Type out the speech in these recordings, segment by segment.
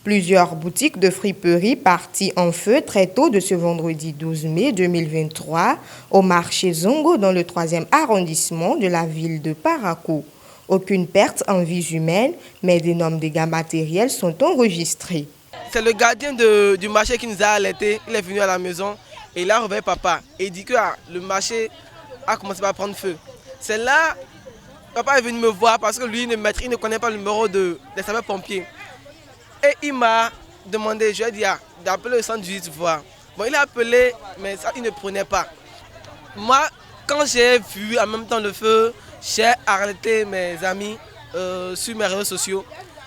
Plusieurs boutiques de friperie parties en feu très tôt de ce vendredi 12 mai 2023 au marché Zongo dans le 3e arrondissement de la ville de Parakou. Aucune perte en vies humaines, mais d'énormes dégâts matériels sont enregistrés. C'est le gardien du marché qui nous a alertés. Il est venu à la maison et il a réveillé papa. Et il dit que le marché a commencé à prendre feu. C'est là, papa est venu me voir parce que lui, il ne connaît pas le numéro des sapeurs-pompiers. Et il m'a demandé, je lui ai dit d'appeler le 118 voir. Bon, il a appelé, mais ça, il ne prenait pas. Moi, quand j'ai vu en même temps le feu, j'ai arrêté mes amis sur mes réseaux sociaux.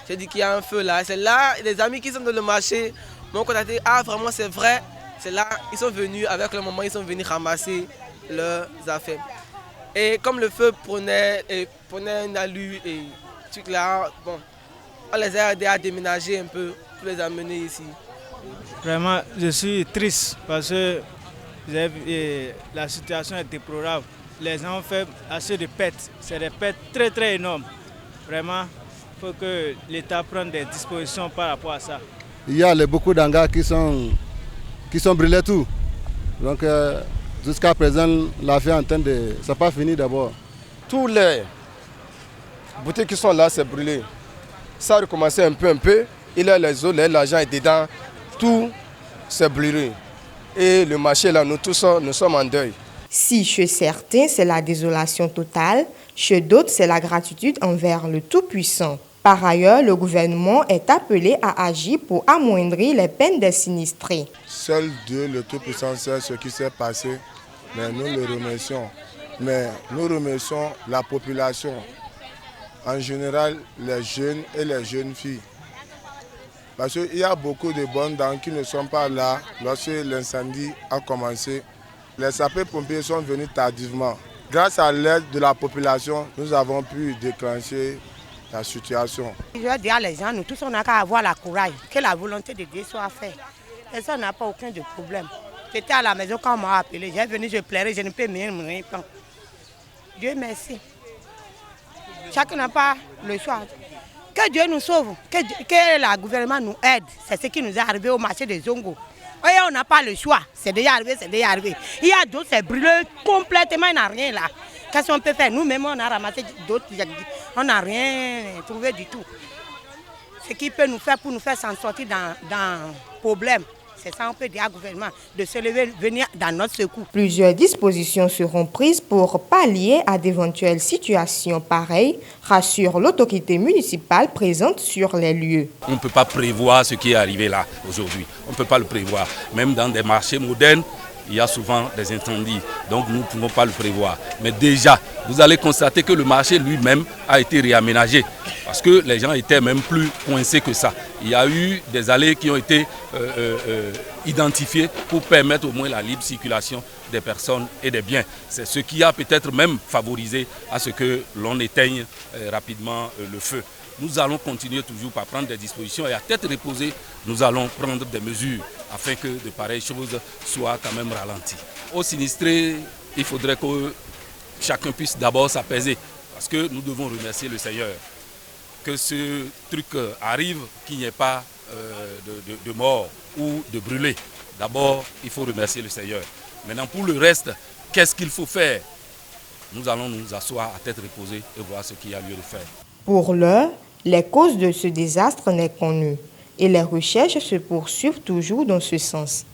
J'ai dit qu'il y a un feu là. C'est là, les amis qui sont dans le marché m'ont contacté. Ah, vraiment, c'est vrai. C'est là, ils sont venus avec le moment, ils sont venus ramasser leurs affaires. Et comme le feu prenait une allure et tout là, bon, on les a aidés à déménager un peu pour les amener ici. Vraiment, je suis triste parce que la situation est déplorable. Les gens ont fait assez de pertes. C'est des pertes très très énormes. Vraiment, il faut que l'État prenne des dispositions par rapport à ça. Il y a beaucoup d'hangars qui sont brûlés tout. Donc jusqu'à présent, l'affaire est en train de... Ça n'a pas fini d'abord. Tous les boutiques qui sont là, c'est brûlé. Ça a recommencé un peu. Il y a les eaux, l'argent est dedans. Tout s'est brûlé. Et le marché là, nous tous, nous sommes en deuil. Si chez certains, c'est la désolation totale, chez d'autres, c'est la gratitude envers le Tout-Puissant. Par ailleurs, le gouvernement est appelé à agir pour amoindrir les peines des sinistrés. Seul Dieu, le Tout-Puissant, sait ce qui s'est passé, mais nous le remercions. Mais nous remercions la population, en général les jeunes et les jeunes filles. Parce qu'il y a beaucoup de bonnes dames qui ne sont pas là lorsque l'incendie a commencé. Les sapeurs-pompiers sont venus tardivement. Grâce à l'aide de la population, nous avons pu déclencher la situation. Je veux dire à les gens, nous tous, on n'a qu'à avoir la courage, que la volonté de Dieu soit faite. Et ça, on n'a pas aucun de problème. J'étais à la maison quand on m'a appelé. J'ai venu, je pleurais, je ne peux rien me répondre. Dieu merci. Chacun n'a pas le choix. Que Dieu nous sauve, que le gouvernement nous aide. C'est ce qui nous est arrivé au marché de Zongo. Et on n'a pas le choix. C'est déjà arrivé, c'est déjà arrivé. Il y a d'autres, c'est brûlé complètement, il n'y a rien là. Qu'est-ce qu'on peut faire? Nous-mêmes, on a ramassé d'autres, on n'a rien trouvé du tout. Ce qui peut nous faire pour nous faire s'en sortir dans le problème. C'est ça, on peut dire au gouvernement de se lever, venir dans notre secours. Plusieurs dispositions seront prises pour pallier à d'éventuelles situations pareilles, rassure l'autorité municipale présente sur les lieux. On ne peut pas prévoir ce qui est arrivé là aujourd'hui. On ne peut pas le prévoir. Même dans des marchés modernes, il y a souvent des incendies. Donc nous ne pouvons pas le prévoir. Mais déjà, vous allez constater que le marché lui-même a été réaménagé. Parce que les gens étaient même plus coincés que ça. Il y a eu des allées qui ont été identifiées pour permettre au moins la libre circulation des personnes et des biens. C'est ce qui a peut-être même favorisé à ce que l'on éteigne rapidement le feu. Nous allons continuer toujours par prendre des dispositions et à tête reposée, nous allons prendre des mesures afin que de pareilles choses soient quand même ralenties. Aux sinistrés, il faudrait que chacun puisse d'abord s'apaiser parce que nous devons remercier le Seigneur. Que ce truc arrive, qu'il n'y ait pas de mort ou de brûlés. D'abord, il faut remercier le Seigneur. Maintenant, pour le reste, qu'est-ce qu'il faut faire? Nous allons nous asseoir à tête reposée et voir ce qu'il y a lieu de faire. Pour l'heure, les causes de ce désastre n'est connues et les recherches se poursuivent toujours dans ce sens.